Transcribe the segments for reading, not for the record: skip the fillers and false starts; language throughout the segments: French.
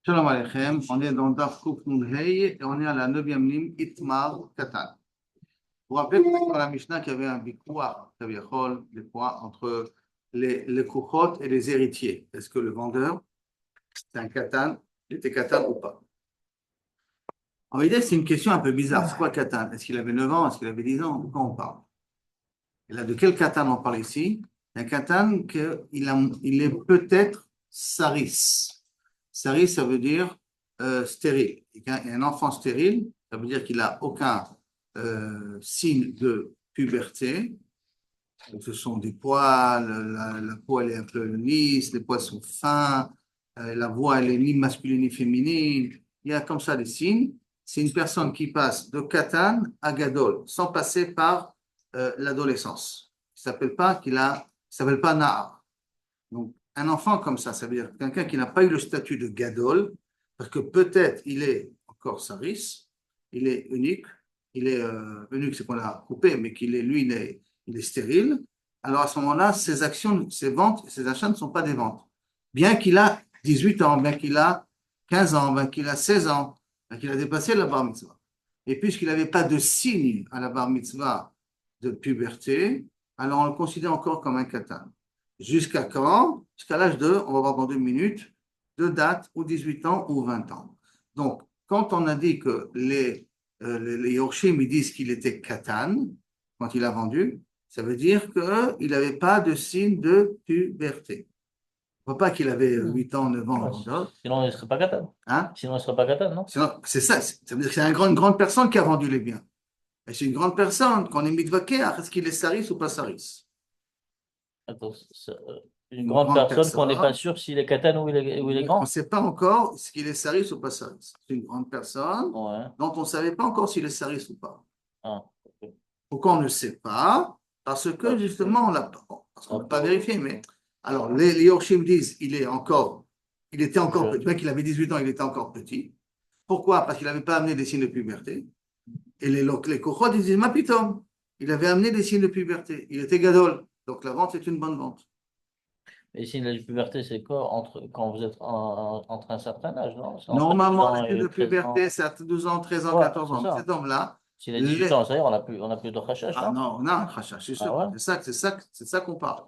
Shalom Aleichem, on est dans Daf Kuf Nun Hey et on est à la 9e ligne, Itmar Katan. Vous vous rappelez que dans la Mishnah qu'il y avait un bikouar, des points entre les kouchot et les héritiers. Est-ce que le vendeur, c'est un katan, il était katan ou pas? En réalité, c'est une question un peu bizarre. C'est quoi katan? Est-ce qu'il avait 9 ans? Est-ce qu'il avait 10 ans? De quoi on parle? Et là, de quel katan on parle ici? Un katan qu'il est peut-être saris. Saris, ça veut dire stérile. Et un enfant stérile, ça veut dire qu'il n'a aucun signe de puberté. Donc, ce sont des poils, la peau elle est un peu lisse, les poils sont fins, la voix elle est ni masculine ni féminine. Il y a comme ça des signes. C'est une personne qui passe de katan à gadol, sans passer par l'adolescence. Il ne s'appelle pas na'ar. Donc, un enfant comme ça veut dire quelqu'un qui n'a pas eu le statut de gadol, parce que peut-être il est encore saris, il est unique, unique, c'est qu'on l'a coupé, mais lui, il est stérile. Alors à ce moment-là, ses actions, ses ventes, ses achats ne sont pas des ventes. Bien qu'il a 18 ans, bien qu'il a 15 ans, bien qu'il a 16 ans, bien qu'il a dépassé la bar mitzvah. Et puisqu'il n'avait pas de signe à la bar mitzvah de puberté, alors on le considère encore comme un katan. Jusqu'à quand? Jusqu'à l'âge de, on va voir dans 2 minutes, de date, ou 18 ans ou 20 ans. Donc, quand on a dit que les Yorshim, ils disent qu'il était katan, quand il a vendu, ça veut dire qu'il n'avait pas de signe de puberté. On ne voit pas qu'il avait 8 ans, 9 ans. Sinon, il ne serait pas katan. Hein? Sinon, il ne serait pas katan, non? C'est ça, ça veut dire que c'est une grande personne qui a vendu les biens. Et c'est une grande personne qu'on est mitvaker, est-ce qu'il est saris ou pas saris? Attends, une grande personne qu'on n'est pas sûr s'il est katan ou il est grand. On ne sait pas encore s'il est saris ou pas saris. C'est une grande personne dont on ne savait pas encore s'il est saris ou pas. Ah, okay. Pourquoi on ne sait pas? Parce que justement, parce qu'on n'a pas vérifié. Mais alors, les Yorshim disent il était encore petit. Bien qu'il avait 18 ans, il était encore petit. Pourquoi? Parce qu'il n'avait pas amené des signes de puberté. Et les Kochot disent Mapitom. Il avait amené des signes de puberté. Il était gadol. Donc la vente est une bonne vente. Et signe de puberté, c'est quoi quand vous êtes entre un certain âge, non? Normalement, le signe de puberté, c'est à 12 ans, 13 ans, 14 ans. Cet homme-là. S'il a 18 ans, ça y est, on n'a plus de rachach. Ah non, on a un rachach, c'est sûr. Ouais. C'est ça qu'on parle.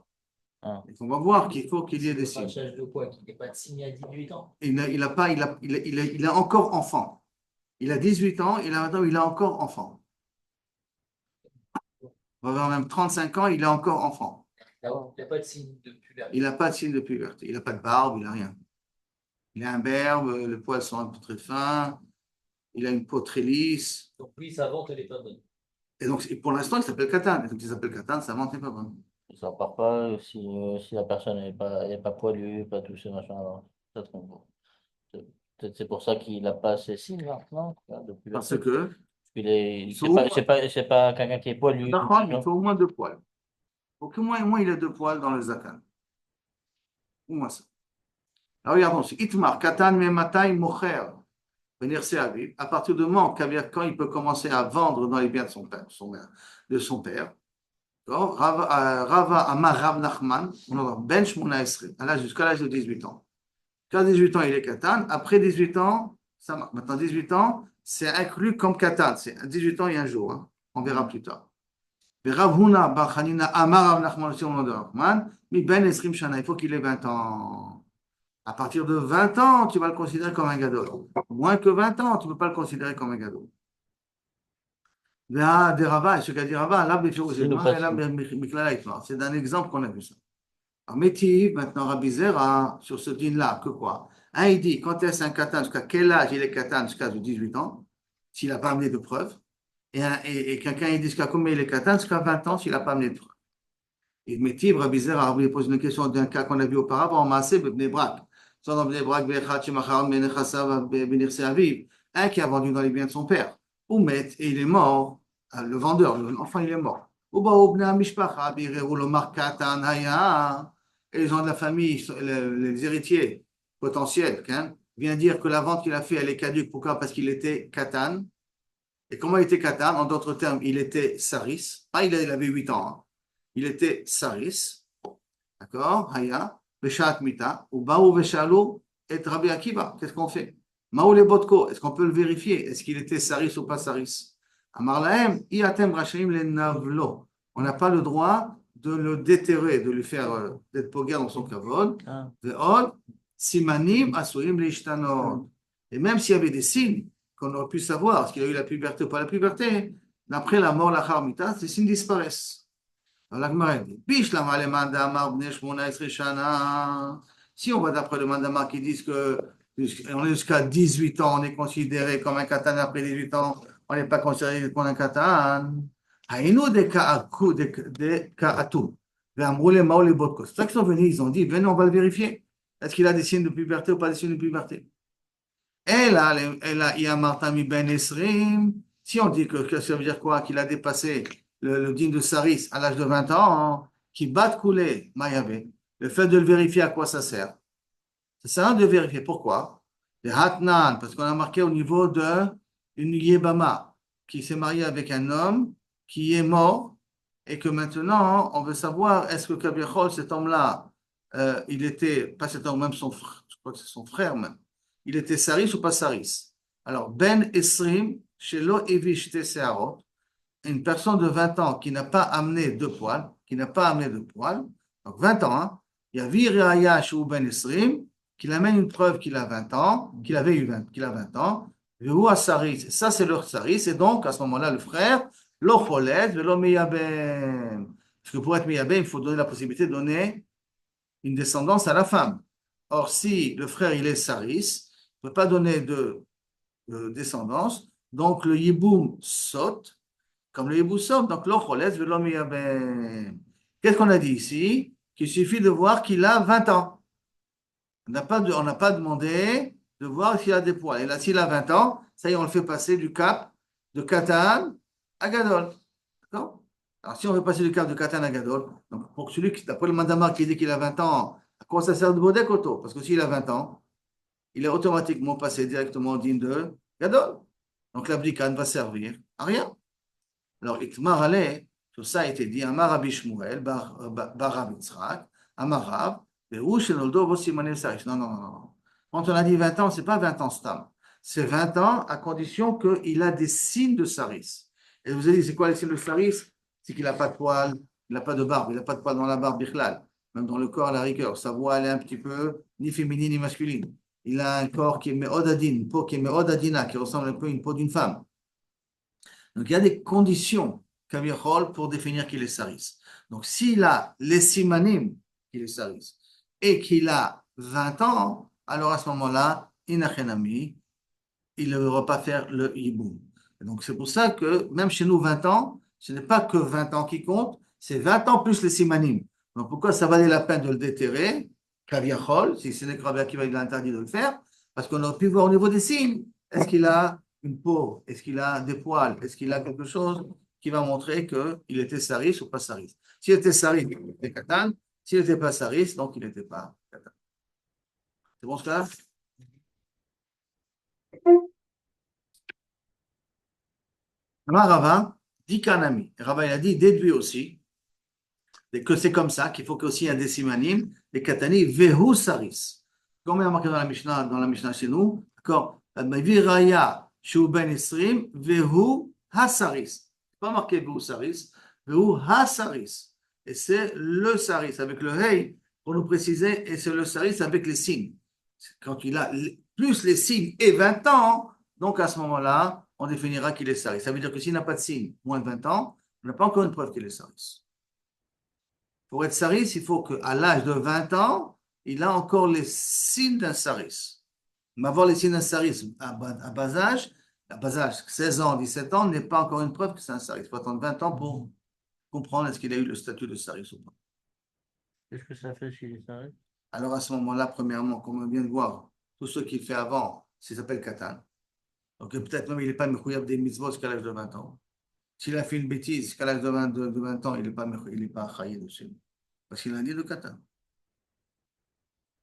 Ah. Et on va voir qu'il faut qu'il y ait des signes. Rachach de quoi? Qu'il n'y ait pas de signe à 18 ans? Il est encore enfant. Il a 18 ans, maintenant il est encore enfant. On va avoir même 35 ans, il est encore enfant. Il n'a pas de signe de puberté. Il n'a pas de signe de puberté. Il n'a pas de barbe, il n'a rien. Il a un berbe, les poils sont un peu très fins, il a une peau très lisse. Donc lui, sa vente, elle n'est pas bonne. Et donc pour l'instant, il s'appelle Katan. Et donc il s'appelle Katan, sa vente n'est pas bonne. Ça ne part pas si la personne n'est pas poilue, pas tout ce machin. Ça trompe. Peut-être c'est pour ça qu'il n'a pas ces signes maintenant. Parce que c'est pas quelqu'un qui est poilu. il faut au moins 2 poils. Il faut qu'au moins il ait 2 poils dans le zakan. Au moins ça. Alors regardons, c'est Itmar, Katan Mematai Mocher, venir servir. À partir du moment quand il peut commencer à vendre dans les biens de son père. Rava Amar Rav Nachman, Ben Shmona Esrei, jusqu'à l'âge de 18 ans. Jusqu'à 18 ans, il est Katan. Après 18 ans, ça marche. Maintenant, 18 ans, c'est inclus comme Katan. C'est 18 ans et un jour. Hein. On verra plus tard. Rav Huna Bar Chanina Amar Rav Nachman aussi au nom de Rahman, mais Ben Esrim Shana, il faut qu'il ait 20 ans. À partir de 20 ans, tu vas le considérer comme un gadol. Moins que 20 ans, tu ne peux pas le considérer comme un gadol. C'est un exemple qu'on a vu ça. Alors, Métiv, maintenant, Rabbi Zera, sur ce dîne-là, que quoi? Un, il dit, quand est-ce un katan, jusqu'à quel âge il est katan, jusqu'à 18 ans, s'il n'a pas amené de preuves. Et quelqu'un, il dit, jusqu'à combien il est katan, jusqu'à 20 ans, s'il n'a pas amené de preuves. Et Métiv, Rabbi Zera, il pose une question d'un cas qu'on a vu auparavant, en Maasé, Bnei Brak. Un qui a vendu dans les biens de son père. Ou met, et il est mort. Le vendeur, l'enfant, il est mort. Et les gens de la famille, les héritiers potentiels, viennent dire que la vente qu'il a fait, elle est caduque. Pourquoi? Parce qu'il était katan. Et comment il était katan? En d'autres termes, il était saris. Pas il avait 8 ans. Hein. Il était saris. D'accord? Haya. Beshat mita. Ou baou veshalou. et Rabbi Akiva. Qu'est-ce qu'on fait? Maoule Botko, est-ce qu'on peut le vérifier? Est-ce qu'il était saris ou pas saris? Amar lahem, iatem rachim le navlo. On n'a pas le droit de le déterrer, de lui faire d'être poguer dans son kavod. Ah, Ve'od, simanim asuim leishtanot. Et même s'il y avait des signes qu'on aurait pu savoir, est-ce qu'il a eu la puberté ou pas la puberté, d'après la mort, la charmita, ces signes disparaissent. Alors, la Gemara dit, Bishlama le mandamar bnei shmona esre shana. Si on va d'après le mandamar qui disent que on est jusqu'à 18 ans, on est considéré comme un katan après 18 ans, on n'est pas considéré comme un katan. Haïnou de ka'aku, de ka'atou. Ve'amroule maoule botko. C'est ça qu'ils sont venus, ils ont dit, venez, on va le vérifier. Est-ce qu'il a des signes de puberté ou pas des signes de puberté? Et là, Yamartami Ben Esrim, si on dit que ça veut dire quoi? Qu'il a dépassé le digne de Saris à l'âge de 20 ans, qui bat couler Mayavé, le fait de le vérifier, à quoi ça sert? Ça sert à rien de vérifier. Pourquoi? Le Hatnan, parce qu'on a marqué au niveau de une Yébama qui s'est mariée avec un homme qui est mort et que maintenant on veut savoir est-ce que Kabiachol, cet homme-là, il était, pas cet homme, même son frère, je crois que c'est son frère même, il était Saris ou pas Saris? Alors, Ben Esrim, Shelo Evishte Seharot, une personne de 20 ans qui n'a pas amené de poils, donc 20 ans, hein, il y a Viraya Shou Ben Esrim, qu'il amène une preuve qu'il a 20 ans, qu'il a 20 ans, Vehu Saris, ça c'est leur Saris, et donc à ce moment-là, le frère, lo Cholet, velo Meyabem. Parce que pour être Meyabem, il faut donner la possibilité de donner une descendance à la femme. Or, si le frère il est Saris, il ne peut pas donner de descendance, donc le Yiboum saute, comme le Yiboum saute, donc lo Cholet, velo Meyabem. Qu'est-ce qu'on a dit ici? Qu'il suffit de voir qu'il a 20 ans. On n'a pas demandé de voir s'il a des poils. Et là, s'il a 20 ans, ça y est, on le fait passer du cap de Katan à Gadol. D'accord? Alors, si on veut passer du cap de Katan à Gadol, donc pour celui qui, d'après le Mandamar qui dit qu'il a 20 ans, à quoi ça sert de Bodek Auto? Parce que s'il a 20 ans, il est automatiquement passé directement au digne de Gadol. Donc, l'abdikan va servir à rien. Alors, Itmar Ale, tout ça a été dit, Amar Rabbi Shmuel, Bar Rav Yitzhak, Amar Rav, non, non, non, non. Quand on a dit 20 ans, ce n'est pas 20 ans stam. C'est 20 ans à condition qu'il a des signes de saris. Et vous avez dit, c'est quoi les signes de saris? C'est qu'il n'a pas de poils, il n'a pas de barbe, il n'a pas de poils dans la barbe, bichlal. Même dans le corps, à la rigueur. Sa voix, elle est un petit peu ni féminine ni masculine. Il a un corps qui est méodadine, une peau qui est méodadina, qui ressemble un peu à une peau d'une femme. Donc il y a des conditions, Kaviachol, pour définir qu'il est saris. Donc s'il a les simanim, qu'il est saris, et qu'il a 20 ans, alors à ce moment-là, Inachenami, il ne devra pas faire le hiboum. Donc c'est pour ça que même chez nous, 20 ans, ce n'est pas que 20 ans qui compte, c'est 20 ans plus les simanim. Donc pourquoi ça valait la peine de le déterrer, Kaviachol, si ce n'est que Rabbi Akiva il a interdit de le faire, parce qu'on aurait pu voir au niveau des signes, est-ce qu'il a une peau, est-ce qu'il a des poils, est-ce qu'il a quelque chose qui va montrer qu'il était saris ou pas saris. S'il était saris, il était katan. S'il n'était pas saris, donc il n'était pas katan. C'est bon cela? Rava dit Kanami. Rava il a dit déduit aussi que c'est comme ça qu'il faut qu'aussi il y a des simanim, des katani, vehu saris. Comme il y a marqué dans la Mishnah chez nous, d'accord? Viraya shu ben esrim, vehu hasaris. Pas marqué vehu saris, vehu hasaris. Et c'est le saris avec le hey pour nous préciser, et c'est le saris avec les signes. Quand il a plus les signes et 20 ans, donc à ce moment-là, on définira qu'il est saris. Ça veut dire que s'il n'a pas de signes, moins de 20 ans, on n'a pas encore une preuve qu'il est saris. Pour être saris, il faut qu'à l'âge de 20 ans, il a encore les signes d'un saris. Mais avoir les signes d'un saris à bas âge, 16 ans, 17 ans, n'est pas encore une preuve que c'est un saris. Il faut attendre 20 ans pour comprendre est-ce qu'il a eu le statut de saris ou pas. qu'est-ce que ça fait s'il est saris? Alors à ce moment-là, premièrement, comme on vient de voir, tout ce qu'il fait avant, ça s'appelle katan. Donc peut-être même il n'est pas mechouyab des mitzvot jusqu'à l'âge de 20 ans. S'il a fait une bêtise jusqu'à l'âge de 20 ans, il n'est pas chayi dessus. Parce qu'il a dit de katan.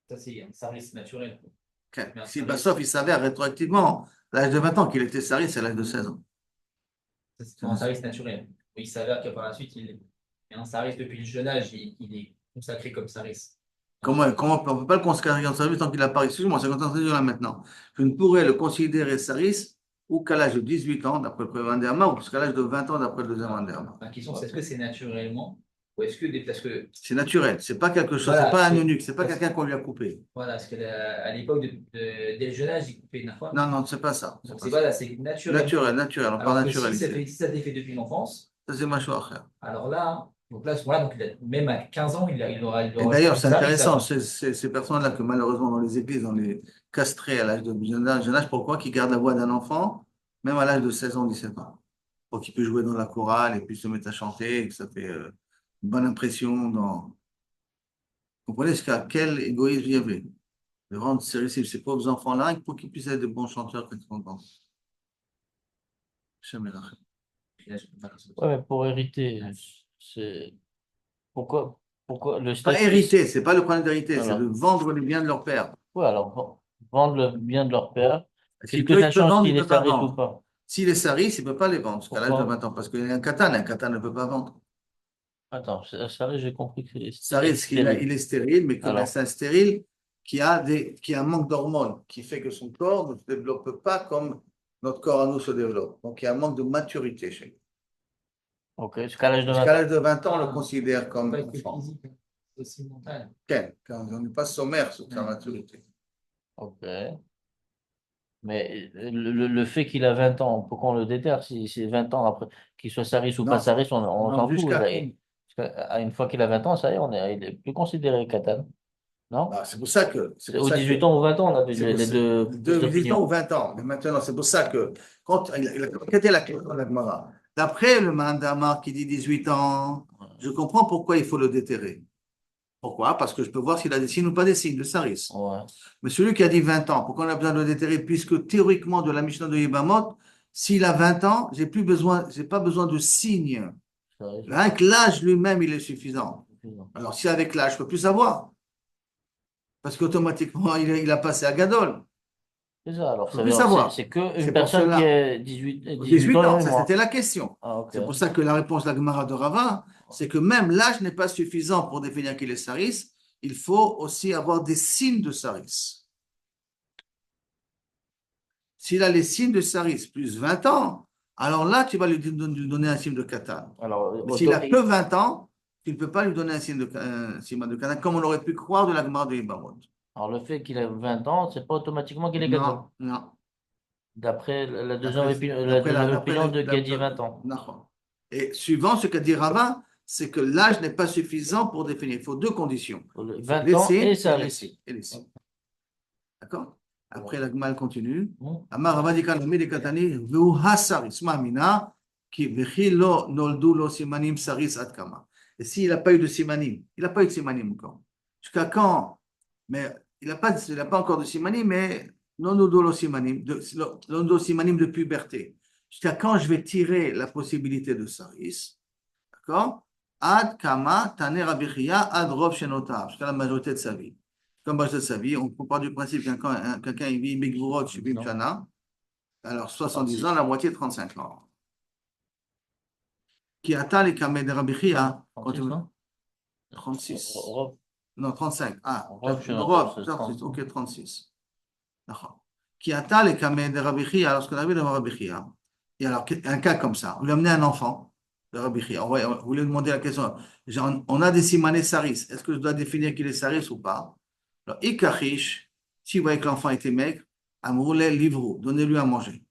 Ça, c'est un service naturel. Okay. Mais un Si saris- Bassof, il s'avère rétroactivement, à l'âge de 20 ans qu'il était sari, c'est à l'âge de 16 ans. ça, c'est un service naturel. Il s'avère que par la suite, il est un service depuis le jeune âge, il est consacré comme service. Comment on ne peut pas le considérer en service tant qu'il apparaît? Excuse-moi, c'est quand on là maintenant. Je ne pourrais le considérer saris ou qu'à l'âge de 18 ans, d'après le premier Anderma, ou jusqu'à l'âge de 20 ans, d'après le deuxième Anderma. La question, c'est est-ce que c'est naturellement ou est-ce que parce que C'est naturel, c'est pas quelque chose, voilà, c'est pas un c'est eunuque, c'est pas parce, quelqu'un qu'on lui a coupé. voilà, parce que à l'époque dès le jeune âge, il coupait une fois. Non, non, c'est pas ça. Donc C'est c'est pas ça. voilà, c'est naturel. Naturel, naturel, on parle Alors que naturalité. si ça t'est fait depuis l'enfance, Ça, c'est ma chose à faire. alors là, voilà, donc même à 15 ans, il Et aura d'ailleurs, une c'est service intéressant, avant. ces personnes-là que malheureusement dans les églises, on les castrait à l'âge de jeune âge, pourquoi? Qu'ils gardent la voix d'un enfant, même à l'âge de 16 ans, 17 ans. Pour qu'il puisse jouer dans la chorale et puis se mettre à chanter, et que ça fait une bonne impression dans. Vous comprenez jusqu'à quel égoïsme il y avait? De rendre ces pauvres enfants-là pour qu'ils puissent être de bons chanteurs quand ils sont grands. Jamais là. Ouais, mais pour hériter, c'est pourquoi, pourquoi le Pas statut. hériter, c'est pas le problème d'hériter, c'est de Alors, vendre les biens de leur père. ouais, alors vendre le bien de leur père. S'il Qu'est-ce que peut, ça il peut change vendre, il s'il ne est peut pas tarif ou vendre. pas? S'il est saris, il ne peut pas les vendre jusqu'à l'âge de Pourquoi? 20 ans, parce qu'il y a un katan ne peut pas vendre. Attends, ça, j'ai compris que c'est Saris, stérile. il est stérile, mais comme Alors, c'est un stérile qui a un manque d'hormones, qui fait que son corps ne se développe pas comme notre corps à nous se développe. Donc il y a un manque de maturité chez lui. ok, jusqu'à l'âge de 20 Jusqu'à l'âge ans. de 20 ans, on le Ah, considère comme pas que enfant. physique, c'est aussi mental. Ken, quand on n'est pas sommaire sur sa Ouais. maturité. Ok. Mais le fait qu'il a 20 ans, pourquoi on le déterre? Si c'est 20 ans après, qu'il soit Saris ou pas Non, Saris, on non, s'en fout. jusqu'à. Une fois qu'il a 20 ans, ça y est, il est plus considéré Katan. Non? Non, c'est pour ça que, c'est C'est pour aux ça 18 que, ans ou 20 ans, on a c'est les pour ça, deux plus de 18 ans ou d'opinion. 20 ans. Mais maintenant, c'est pour ça que, quand quelle était la question de la Gemara? D'après le Mandamar qui dit 18 ans, je comprends pourquoi il faut le déterrer. Pourquoi? Parce que je peux voir s'il a des signes ou pas des signes, le saris. Ouais. Mais celui qui a dit 20 ans, pourquoi on a besoin de le déterrer? Puisque théoriquement, de la Mishnah de Yibamot, s'il a 20 ans, j'ai pas besoin de signes. Saris, Rien que l'âge lui-même, il est suffisant. suffisant. Alors, si avec l'âge, je peux plus savoir. Parce qu'automatiquement, il a passé à Gadol. C'est ça, alors Je ça peux veut plus dire, savoir. c'est que une C'est pour personne qui cela. est 18 18 ans ans, et ça moi. c'était la question. Ah, ok. C'est pour ça que la réponse de la Gemara de Rava, c'est que même l'âge n'est pas suffisant pour définir qu'il est saris. Il faut aussi avoir des signes de saris. S'il a les signes de saris plus 20 ans, alors là, tu vas lui donner un signe de katan. Alors, Mais s'il a que 20 ans, tu ne peux pas lui donner un signe de katan, comme on aurait pu croire de la Gemara de Yibamot. alors, le fait qu'il ait 20 ans, c'est pas automatiquement qu'il est Gadol. Non, non. D'après la D'après deuxième d'après opinion de qui a dit 20 ans. non. Et suivant ce qu'a dit Rava, c'est que l'âge n'est pas suffisant pour définir. Il faut deux conditions. Il faut 20 les ans signes et et ça les signes. Et les signes. D'accord? Après, la Gemara continue. Hmm. Amar Rava dit kalami de katani v'hu hasaris ma'amina ki v'chi lo noldu lo simanim saris ad kama. Et s'il n'a pas eu de simanim, il n'a pas eu de simanim encore. Jusqu'à quand? Mais il n'a pas encore de simanim, mais non noldu lo simanim, noldu simanim de puberté. Jusqu'à quand je vais tirer la possibilité de saris? D'accord? Ad kama taner Rabbi Chia ad rov shenotav, jusqu'à la majorité de sa vie. Comme majorité de sa vie, on part du principe que quelqu'un il vit Mikvurot, Shivim Shana, alors 70 ans, la moitié 35 ans. Qui atteint les kameh de Rabbi Chia, 36, non? 36. Europe, Non, 35. Ah, Europe, je Rov, c'est 36, 30. ok, 36. D'accord. Qui atteint les kameh de Rabbi Chia, lorsqu'on avait de Rabbi Chia. Et alors, un cas comme ça, on lui a amené un enfant de Rabbi Chia. On voulait demander la question, genre, on a des simanés saris, est-ce que je dois définir qu'il est saris ou pas? Alors, Ikachish, si vous voyez que l'enfant était maigre, Amroulé livre, donnez-lui à manger.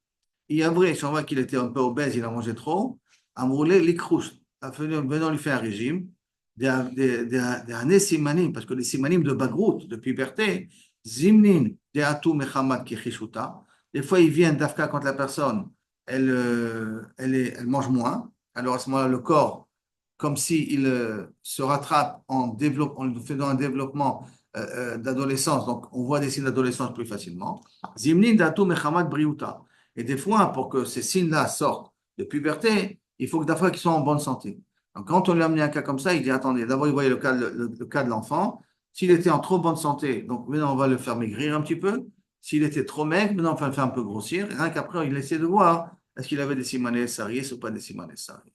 Et après, si on voit qu'il était un peu obèse, il a mangé trop, Amroulé likrouche, venons lui faire un régime, des simanim, parce que les simanim de bagrout, de puberté, zimnin, de atou mechamat kichishuta, des fois ils viennent d'Afka quand la personne, elle mange moins, alors à ce moment-là, le corps, comme s'il se rattrape en faisant un développement d'adolescence, donc on voit des signes d'adolescence plus facilement. Zimnin datu mechamat briuta. Et des fois, pour que ces signes-là sortent de puberté, il faut que d'abord qu'ils soient en bonne santé. Donc quand on lui a amené un cas comme ça, il dit attendez, d'abord il voyait le cas de l'enfant. S'il était en trop bonne santé, donc maintenant on va le faire maigrir un petit peu. S'il était trop maigre, maintenant on va le faire un peu grossir. Et rien qu'après, il essaie de voir est-ce qu'il avait des simanes saris ou pas des simanes saris.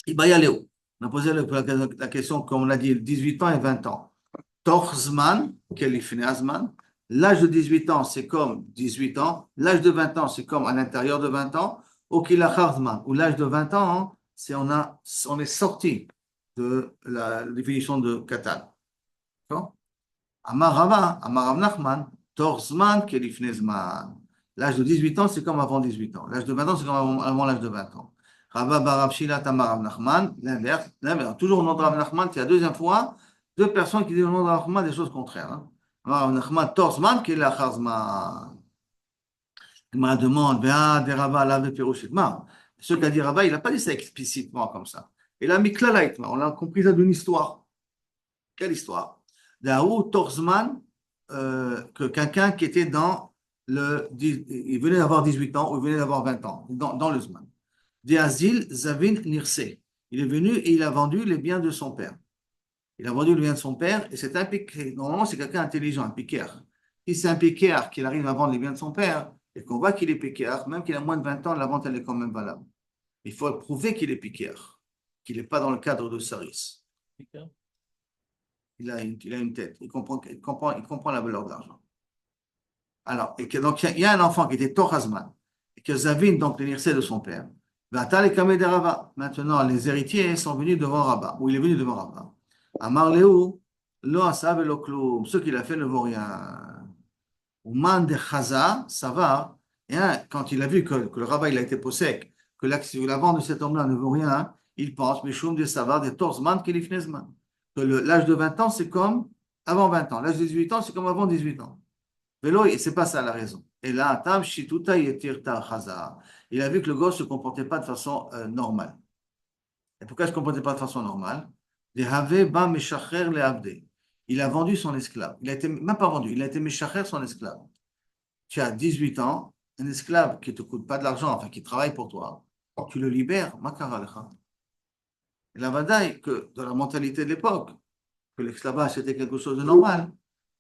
Il va y aller où? On a posé la question, comme on l'a dit, 18 ans et 20 ans. Torzman, Kelifne Azman. L'âge de 18 ans, c'est comme 18 ans. L'âge de 20 ans, c'est comme à l'intérieur de 20 ans. Ou Kilacharzman, ou l'âge de 20 ans, c'est on est sorti de la définition de Katan. D'accord? Amar Rava, Amar Rav Nachman, Torzman, Kelifne Zman. L'âge de 18 ans, c'est comme avant 18 ans. L'âge de 20 ans, c'est comme avant l'âge de 20 ans. Rava Barav Shila Tamar Rav Nachman, l'inverse. Toujours au nom de Rav Nachman, c'est la deuxième fois, deux personnes qui disent au nom de Rav Nachman des choses contraires. Hein. Rav Nachman, Torzman, Kilacharzman. Il me demande, des Rava, là, ce qu'a dit Rava, il n'a pas dit ça explicitement comme ça. Il a mis Klalaïtma, on a compris ça d'une histoire. Quelle histoire? Daou Torzman, que quelqu'un qui était il venait d'avoir 18 ans ou il venait d'avoir 20 ans, dans le Zman. Deazil Zavin Nirse. Il est venu et il a vendu les biens de son père. Il a vendu les biens de son père et c'est un piqueur. Normalement, c'est quelqu'un intelligent, un piqueur. Si c'est un piqueur qui arrive à vendre les biens de son père et qu'on voit qu'il est piqueur, même qu'il a moins de 20 ans, la vente, elle est quand même valable. Il faut prouver qu'il est piqueur, qu'il n'est pas dans le cadre de service. Il a une tête, il comprend la valeur de l'argent. Alors, donc il y a un enfant qui était Torazman, et que Zavin, donc l'université de son père, maintenant les héritiers sont venus devant Rabat, ou il est venu devant Rabat. Amar Léou, lo asab et lo kloum, ce qu'il a fait ne vaut rien. Ouman de Chaza, ça va, et quand il a vu que le Rabat il a été possèque, que la vente de cet homme-là ne vaut rien, il pense, Mishum de Savar, de Torzman, Kelifnezman. Que l'âge de 20 ans, c'est comme avant 20 ans. L'âge de 18 ans, c'est comme avant 18 ans. Vélo, c'est pas ça la raison. Et là, Tam Shituta Yetirta Chaza. Il a vu que le gosse ne se comportait pas de façon normale. Et pourquoi il ne se comportait pas de façon normale? Il a vendu son esclave. Il a été, même pas vendu, il a été Meshacher son esclave. Tu as 18 ans, un esclave qui ne te coûte pas de l'argent, enfin qui travaille pour toi, tu le libères, Makaralecha. Et la vadaï, que dans la mentalité de l'époque, que l'esclavage c'était quelque chose de normal,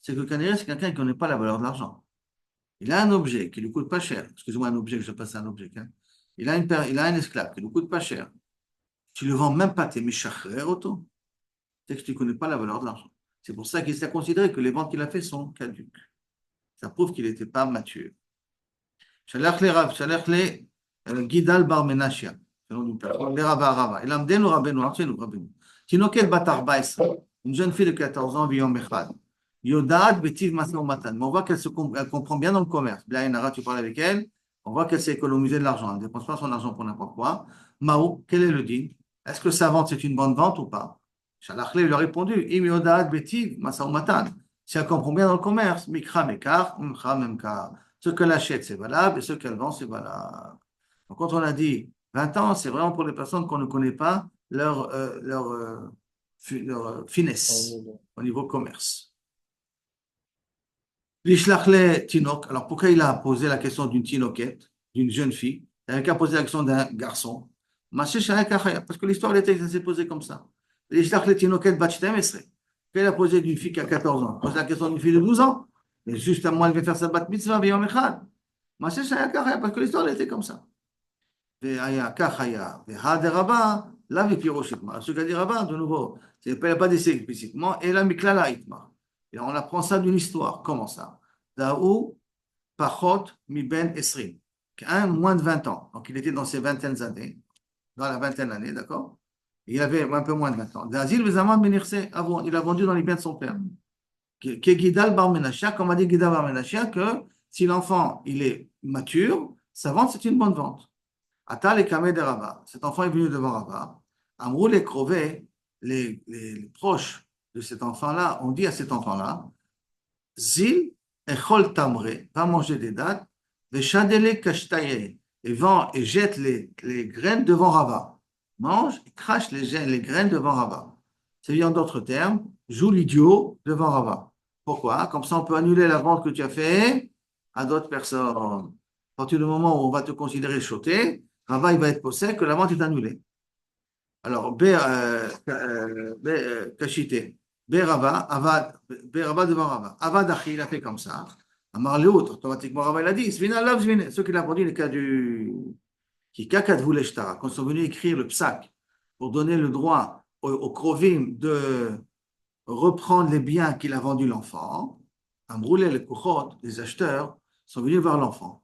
c'est que Canéré, c'est quelqu'un qui ne connaît pas la valeur de l'argent. Il a un objet qui ne lui coûte pas cher. Excusez-moi, un objet, je passe à un objet. Hein. Il a un esclave qui ne lui coûte pas cher. Tu ne le vends même pas, tu es Meshacher auto. C'est que tu ne connais pas la valeur de l'argent. C'est pour ça qu'il s'est considéré que les ventes qu'il a fait sont caduques. Ça prouve qu'il n'était pas mature. Shalach le Gidal bar Menashia. Le Rava Rava. Il a amené nous Rabbeinu, Rabbeinu. Tinoket bat 14, une jeune fille de 14 ans, Viyom Echad. Yodat betiv masa matan. Mais on voit qu'elle comprend bien dans le commerce. Bien, Inara, tu parles avec elle. On voit qu'elle s'est économisée de l'argent. Elle ne dépense pas son argent pour n'importe quoi. Mao, quel est le din? Est-ce que sa vente, c'est une bonne vente ou pas? Shalachle lui a répondu, Im yodat betiv masa matan. Si elle comprend bien dans le commerce, mikra mekar, mkra memkar. Ce qu'elle achète, c'est valable, et ce qu'elle vend, c'est valable. Donc, quand on a dit 20 ans, c'est vraiment pour les personnes qu'on ne connaît pas leur finesse au niveau commerce. L'ishlachle tinok. Alors, pourquoi il a posé la question d'une tinoquette, d'une jeune fille? Il n'avait qu'à poser la question d'un garçon. Parce que l'histoire s'est posée comme ça. L'ishlachle tinoquette bachtem esre. Il a posé d'une fille qui a 14 ans. Il a posé la question d'une fille de 12 ans. Et justement, elle devait faire sa bat mitzvah, v'yom echad. Parce que l'histoire était comme ça. Ve'aya kachaya. Ve'ha de Rabba, la vipiroshitma. Ce qu'a dit Rabba, de nouveau, il n'y a pas d'essai explicitement. Et la miklala itma. Et on apprend ça d'une histoire. Comment ça? Daou pachot mi ben esrim. Un moins de 20 ans. Donc il était dans ses vingtaines d'années. Dans la vingtaine d'années, d'accord? Il avait un peu moins de 20 ans. D'Azil Vezaman Benirse, il a vendu dans les biens de son père. Gidal Bar Menachia, comme a dit Gidal Bar Menachia, que si l'enfant il est mature, sa vente c'est une bonne vente. Atal et Kameh de Rava. Cet enfant est venu devant Rava. Amrou les Krové, les proches de cet enfant-là, ont dit à cet enfant-là, Zil Echol Tamre, va manger des dattes, Veshadele Kashtaye, et vend et jette les graines devant Rava. Mange et crache les graines devant Rava. C'est en d'autres termes, joue l'idiot devant Rava. Pourquoi? Comme ça, on peut annuler la vente que tu as faite à d'autres personnes. À partir du moment où on va te considérer choté, Rava il va être possède que la vente est annulée. Alors, Kashité, Rava devant Rava. Avadachi, il a fait comme ça. Amar l'autre, automatiquement Rava il a dit, Svina lav zvine. Ce qu'il a produit, le cas du. Qui kakadvou l'eshtara. Quand ils sont venus écrire le psak pour donner le droit au Krovim de reprendre les biens qu'il a vendus l'enfant. Amroulé, les Kuchot, les acheteurs, sont venus voir l'enfant.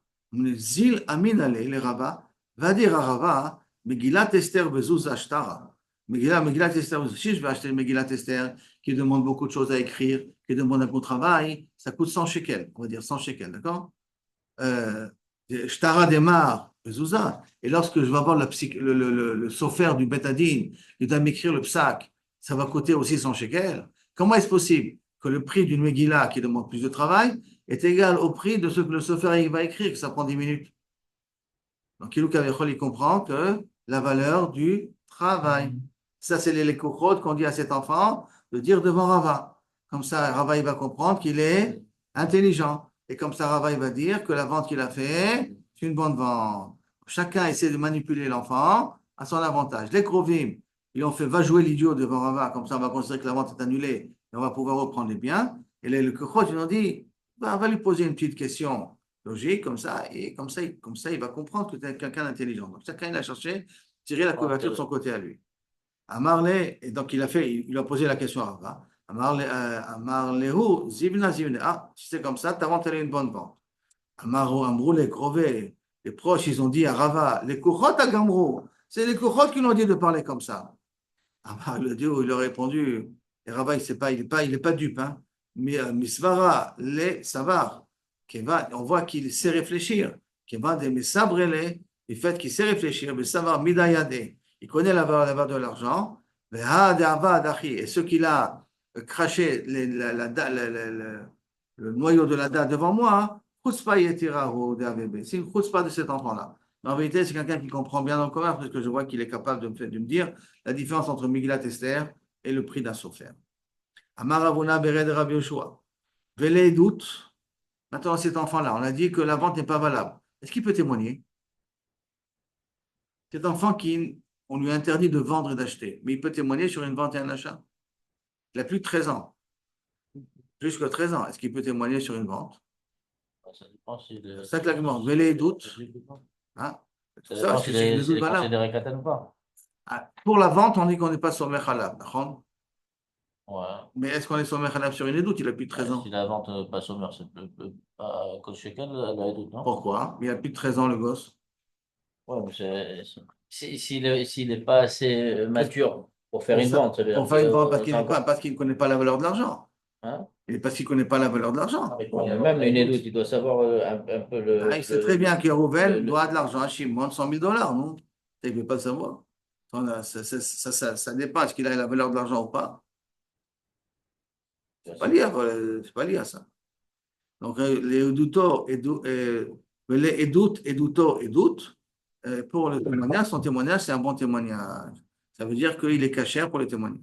Zil Amin Ale, les rabbins, va dire à Rava, Megillat Esther Bezuz Ashtara. Megillat Esther, si je vais acheter Megillat Esther, qui demande beaucoup de choses à écrire, qui demande un gros travail, ça coûte 100 shekels, on va dire 100 shekels, d'accord? Shtara démarre, Bezouza. Et lorsque je vais avoir le sofer du Betadine, il doit m'écrire le psak, ça va coûter aussi 100 shekels. Comment est-ce possible que le prix d'une Megillah qui demande plus de travail est égal au prix de ce que le sofer va écrire, que ça prend 10 minutes? Donc, il comprend que la valeur du travail. Ça, c'est les kochot qu'on dit à cet enfant de dire devant Rava. Comme ça, Rava, il va comprendre qu'il est intelligent. Et comme ça, Rava, il va dire que la vente qu'il a fait, c'est une bonne vente. Chacun essaie de manipuler l'enfant à son avantage. Les Krovim, ils ont fait va jouer l'idiot devant Rava. Comme ça, on va considérer que la vente est annulée et on va pouvoir reprendre les biens. Et les kochot, ils ont dit, on va lui poser une petite question logique, comme ça, et comme ça, il va comprendre que tu es quelqu'un d'intelligent. Donc, chacun, il a cherché, tirer la couverture de son côté à lui. Amarle, et donc il a posé la question à Rava. Amarlehu, zivna, zivna. Ah, si c'est comme ça, ta vente, elle est une bonne vente. Amaru, Amrou, les Krové, les proches, ils ont dit à Rava, les Kuchot à Gamrou, c'est les Kuchot qui l'ont dit de parler comme ça. Amar le Dieu, il a répondu, et Rava, il est pas dupe, hein, mais Misvara, les Savar, on voit qu'il sait réfléchir, le fait qu'il sait réfléchir, mais Savar, Midayade, il connaît la valeur de l'argent, et ce qu'il a craché le noyau de la date devant moi, c'est une chutzpah de cet enfant-là. En vérité, c'est quelqu'un qui comprend bien dans le commerce, parce que je vois qu'il est capable de me dire la différence entre Megillat Esther et le prix d'un sofer. Amar Ravuna Bered Rabbi Yoshua. Vele doute. Maintenant, cet enfant-là, on a dit que la vente n'est pas valable. Est-ce qu'il peut témoigner? Cet enfant on lui a interdit de vendre et d'acheter, mais il peut témoigner sur une vente et un achat. Il a plus de 13 ans. Jusqu'à 13 ans, est-ce qu'il peut témoigner sur une vente? Ça dépend si C'est ça que l'argument. Vele doute. Hein? Ça dépend si c'est considéré katan ou pas. Pour la vente, on dit qu'on n'est pas sur Mechalab, d'accord? Ouais. Mais est-ce qu'on est sur Mechalab sur une édoute? Il a plus de 13 ans. Si la vente pas sommaire, c'est pas cause shekel, elle a édoute, non? Pourquoi? Il a plus de 13 ans, le gosse. Ouais, mais s'il n'est pas assez mature pour faire une vente, ça veut dire pour faire une vente que parce qu'il ne connaît pas la valeur de l'argent. hein? Et parce qu'il ne connaît pas la valeur de l'argent. Même une édoute, il doit savoir un peu le. Il sait très bien que Rouven doit de l'argent à Shimon, 100 000 $, non? Il ne veut pas le savoir. Ça dépend, est-ce qu'il a la valeur de l'argent ou pas. C'est pas lié à ça. Donc, les doutes, pour le témoignage, son témoignage, c'est un bon témoignage. Ça veut dire qu'il est cachère pour le témoignage.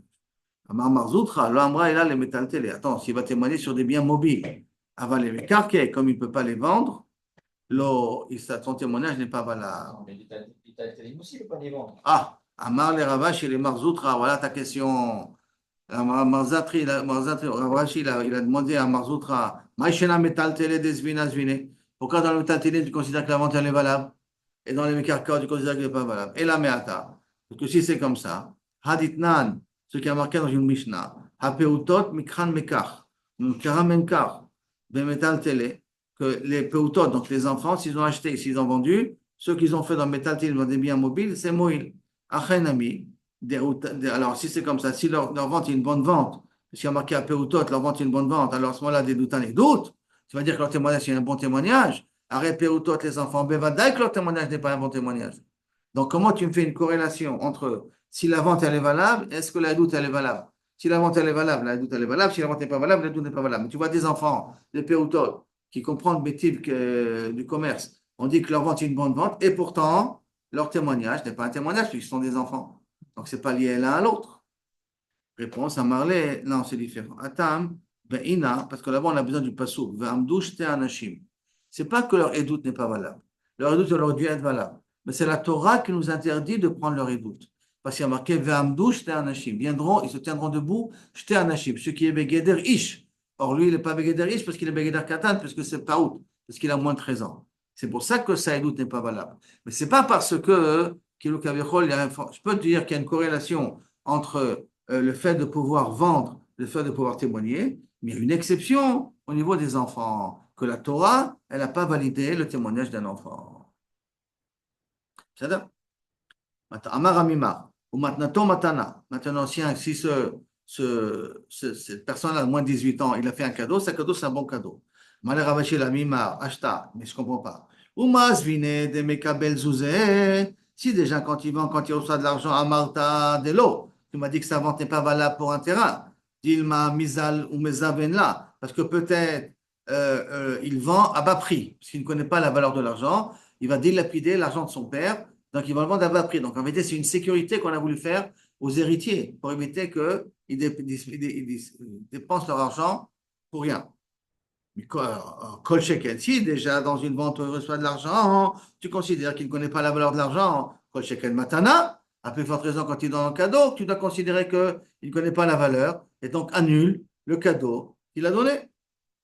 Amar Marzoutra, l'Amra est là, les métaltélés. Attends, s'il va témoigner sur des biens mobiles, avant les carquets, comme il ne peut pas les vendre, son témoignage n'est pas valable. Mais l'Italie aussi, il ne peut pas les vendre. Ah, Amar les Ravash et les Marzoutra, voilà ta question. Ravashi, il a demandé à Marzoutra, Maïchena métaltélé des zvine. Pourquoi dans le métaltélé, tu considères que la vente elle est valable? Et dans les carquets, tu considères qu'elle n'est pas valable? Et la meata. Parce que si c'est comme ça, Haditnan, ce qui est marqué dans une Mishnah, Hapeutot mikran mekach, Mekara menkar, Bemetal télé, que les peutot, donc les enfants, s'ils ont acheté, s'ils ont vendu, ceux qu'ils ont fait dans Metal télé, dans des biens mobiles, c'est moïl. Achenami, alors si c'est comme ça, si leur vente est une bonne vente, parce qu'il y a marqué Hapeutot, leur vente est une bonne vente, alors à ce moment-là, des doutes et doutes, tu vas dire que leur témoignage c'est un bon témoignage. Arrête peutot, les enfants, bevadaï, que leur témoignage n'est pas un bon témoignage. Donc, comment tu me fais une corrélation entre si la vente elle est valable, est-ce que la doute elle est valable? Si la vente elle est valable, la doute elle est valable. Si la vente n'est pas valable, la doute n'est pas valable. Mais tu vois des enfants, des péoutol, qui comprennent le métier du commerce, on dit que leur vente est une bonne vente, et pourtant, leur témoignage n'est pas un témoignage, puisqu'ils sont des enfants. Donc, ce n'est pas lié l'un à l'autre. Réponse à Marley, non, c'est différent. Atam, Ina, parce que là-bas, on a besoin du passou. V'amdouch te anashim. C'est pas que leur édoute n'est pas valable. Leur édoute aurait dû être valable. Mais c'est la Torah qui nous interdit de prendre leur édoute. Parce qu'il y a marqué Ve'amdou shte anashim. Viendront, ils se tiendront debout, shte anashim. Ce qui est Begeder Ish. Or, lui, il n'est pas Begeder Ish parce qu'il est Begeder Katan, parce que c'est Paout, parce qu'il a moins de 13 ans. C'est pour ça que sa édoute n'est pas valable. Mais ce n'est pas parce que, je peux te dire qu'il y a une corrélation entre le fait de pouvoir vendre, le fait de pouvoir témoigner, mais il y a une exception au niveau des enfants, que la Torah, elle n'a pas validé le témoignage d'un enfant. C'est-à-dire, Amar Amima, ou Matnato Matana. Maintenant, si cette personne-là, moins de 18 ans, il a fait un cadeau, c'est un bon cadeau. Malé Ravashi la Mima, acheta, mais je ne comprends pas. Ou Masvine de Mekabel Zouzé, si déjà quand il vend, quand il reçoit de l'argent à Marta de l'eau, tu m'as dit que sa vente n'est pas valable pour un terrain. Dilma Mizal ou Mezaven là, parce que peut-être il vend à bas prix, parce qu'il ne connaît pas la valeur de l'argent, il va dilapider l'argent de son père. Donc, ils vont le vendre à bas prix. Donc, en vérité, c'est une sécurité qu'on a voulu faire aux héritiers pour éviter qu'ils dépensent leur argent pour rien. Mais Kol Shekel, si déjà dans une vente on reçoit de l'argent, tu considères qu'il ne connaît pas la valeur de l'argent, Kol Shekel Matana, à plus forte raison quand il donne un cadeau, tu dois considérer qu'il ne connaît pas la valeur et donc annule le cadeau qu'il a donné.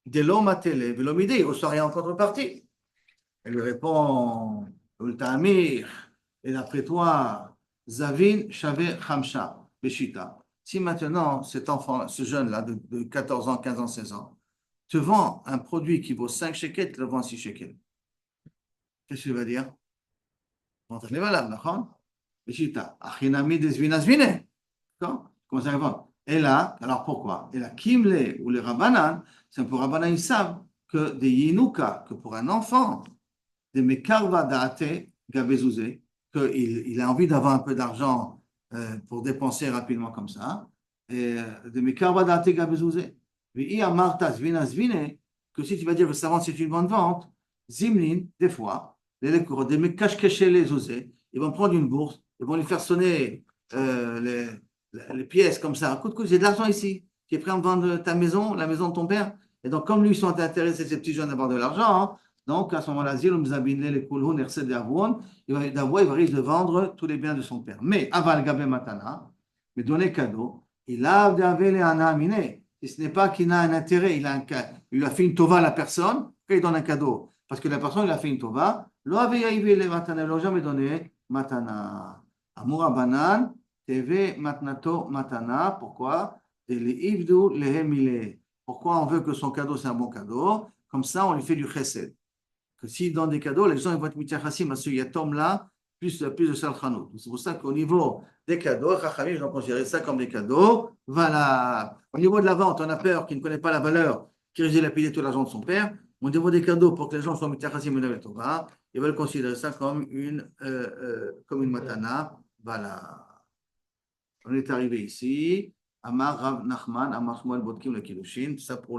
Delo Matele, Velomide, il ne reçoit rien en contrepartie. Elle lui répond, Ultamir. Et d'après toi, Zavin Shavé Hamsha, Beshita. Si maintenant, cet enfant, ce jeune-là de 14 ans, 15 ans, 16 ans, te vend un produit qui vaut 5 shekels, tu le vends à 6 shekels. Qu'est-ce que tu vas dire? Bon, c'est valable, d'accord? Beshita. Achinami desvina zvine. D'accord? Comment ça répond? Et là, alors pourquoi? Et là, Kimle ou les Rabbanan, c'est pour Rabbanan, ils savent que des Yinuka, que pour un enfant, des Mekarva Daate Gabezouze, qu'il a envie d'avoir un peu d'argent pour dépenser rapidement comme ça, et de Mekarva Daate Gabezouze. Et Amarta Zvina Zvine, que si tu vas dire que ça c'est une bonne vente, Zimlin, des fois, les cours, des Mekashkeshe les Zouze, ils vont prendre une bourse, ils vont lui faire sonner les pièces comme ça. Écoute, j'ai de l'argent ici, tu es prêt à me vendre ta maison, la maison de ton père. Et donc, comme lui, ils sont intéressés, ces petits jeunes, d'avoir de l'argent, hein, donc, à ce moment-là, il va risque de vendre tous les biens de son père. Mais, aval gabe matana, mais donner cadeau, il a d'avele anamine. Si ce n'est pas qu'il a un intérêt, il a fait une tova à la personne, qu'il donne un cadeau. Parce que la personne, il a fait une tova, lo avait yaïvé les matana, il n'a jamais donné matana. Amoura banan, teve matnato matana. Pourquoi? Pourquoi on veut que son cadeau, c'est un bon cadeau? Comme ça, on lui fait du chesed. Que s'il donne des cadeaux, les gens vont être mitachassim à ce yatom-là, plus de salchanout. C'est pour ça qu'au niveau des cadeaux, Chachamim, ils ont considéré ça comme des cadeaux. Voilà. Au niveau de la vente, on a peur qu'il ne connaît pas la valeur, qu'il risque de lapider tout l'argent de son père. Au niveau des cadeaux, pour que les gens soient mitachassim à Torah, ils veulent considérer ça comme une matana. Voilà. On est arrivé ici. Amar Rav Nachman, Amar Shmuel Bodkim le Kiddushin. Ça pour